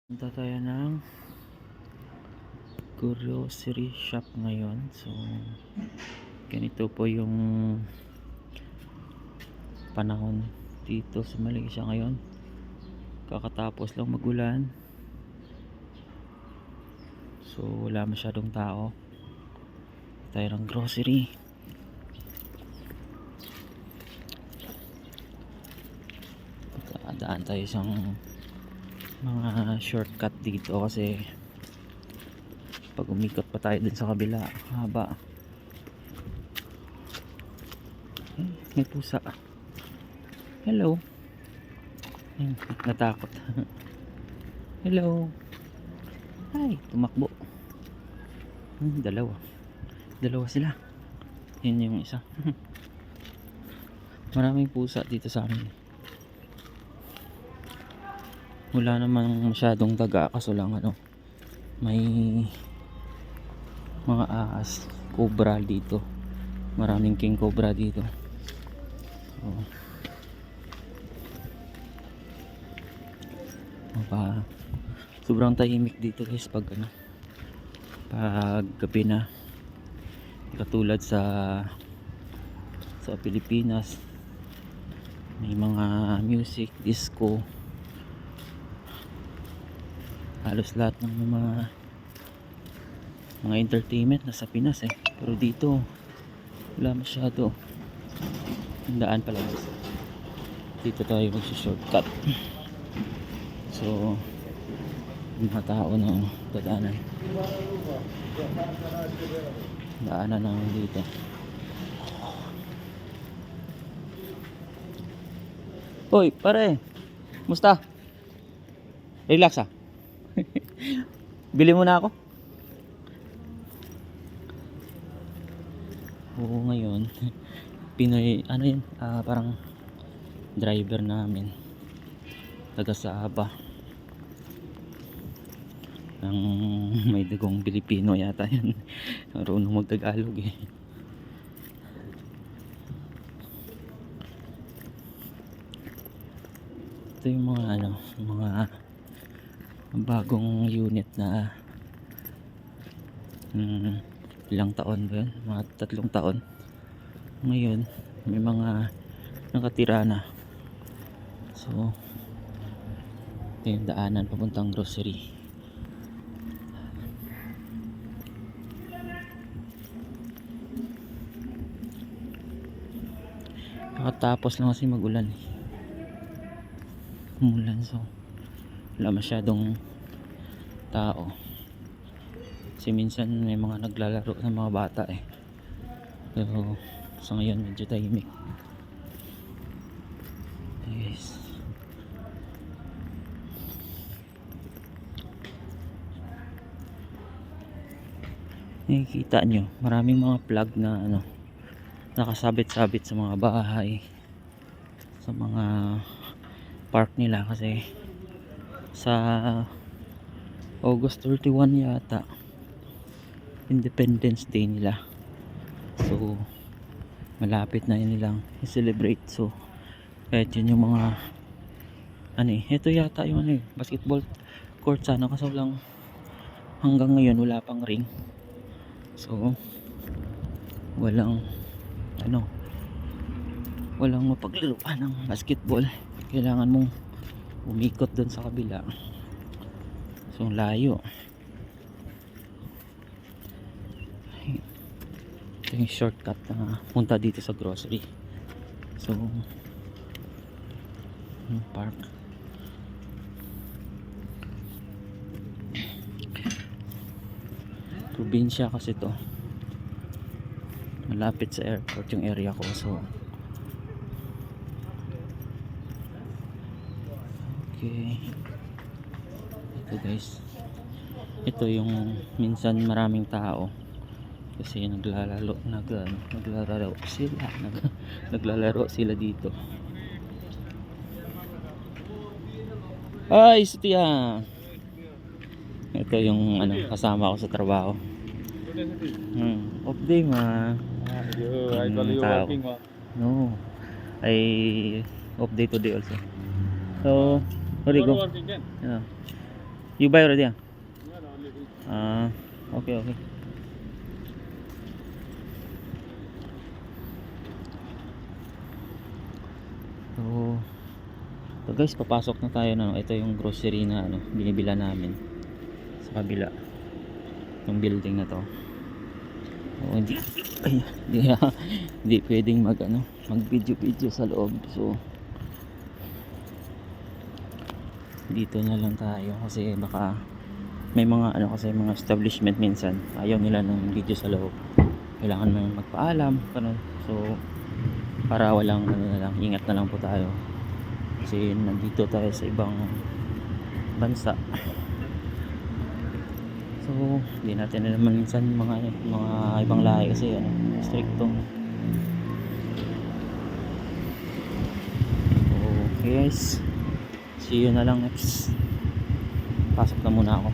Punta tayo ng grocery shop ngayon. So ganito po yung panahon dito sa Malaysia ngayon. Kakatapos lang magulan, so wala masyadong tao. Tayo ng grocery. Daan tayo sa mga shortcut dito kasi pag umikot pa tayo dun sa kabila, haba. May pusa. Hello. Natakot. Hello. Hi, tumakbo. Dalawa sila. Yun yung isa. Maraming pusa dito sa amin. Wala namang masyadong daga, kaso lang may mga ahas, cobra dito. Maraming king cobra dito. So, sobrang tahimik dito guys pag gabi na, katulad sa Pilipinas. May mga music, disco, halos lahat ng mga entertainment nasa Pinas pero dito wala masyado. Daan pala dito tayo magsi-shortcut. So mga tao na daanan na dito. Hoy pare, musta? Relax Bili mo na ako. Oo, ngayon Pinoy, yun, parang driver namin taga Sabah, ang may dugong Pilipino yata yan. Marunong mag-Tagalog Ito yung mga bagong unit na ilang taon ba yun? Mga 3 taon. Ngayon may mga nakatira na. So ito yung daanan papuntang grocery. Nakatapos lang kasi magulan so wala masyadong tao. Kasi minsan may mga naglalaro ng mga bata pero sa ngayon medyo tahimik. Yes. Nakikita nyo maraming mga plug na nakasabit-sabit sa mga bahay, sa mga park nila, kasi sa August 31 yata Independence Day nila. So malapit na yun nilang i-celebrate. So kahit yun yung mga ito yata yung basketball court sana, kaso lang hanggang ngayon wala pang ring. So walang mapaglaruan ng basketball. Kailangan mong umikot doon sa kabila, so layo. Ito yung shortcut na punta dito sa grocery. So park, probinsya kasi to, malapit sa airport yung area ko. So okay, ito guys, ito yung minsan maraming tao kasi naglalaro sila dito. Ay, Sitiya. Ito yung kasama ko sa trabaho. Off day ma. I thought you were working. No, I off day today also. So, where you go? Working then? Yeah. You buy already ah? Yeah, no, only this. Ah, okay, okay. So, so guys, papasok na tayo na. Ito yung grocery na ano, binibila namin sa kabila. Yung building na to. So, hindi ay, hindi pwedeng mag ano, mag video sa loob. So, dito na lang tayo kasi baka may mga ano kasi mga establishment minsan ayaw nila ng video sa loob, kailangan mo magpaalam ganun. So para walang ano na lang, ingat na lang po tayo kasi nandito tayo sa ibang bansa. So hindi natin naman minsan mga ibang lahi kasi ano, stricto. So okay guys, see you na lang next. Pasok na muna ako.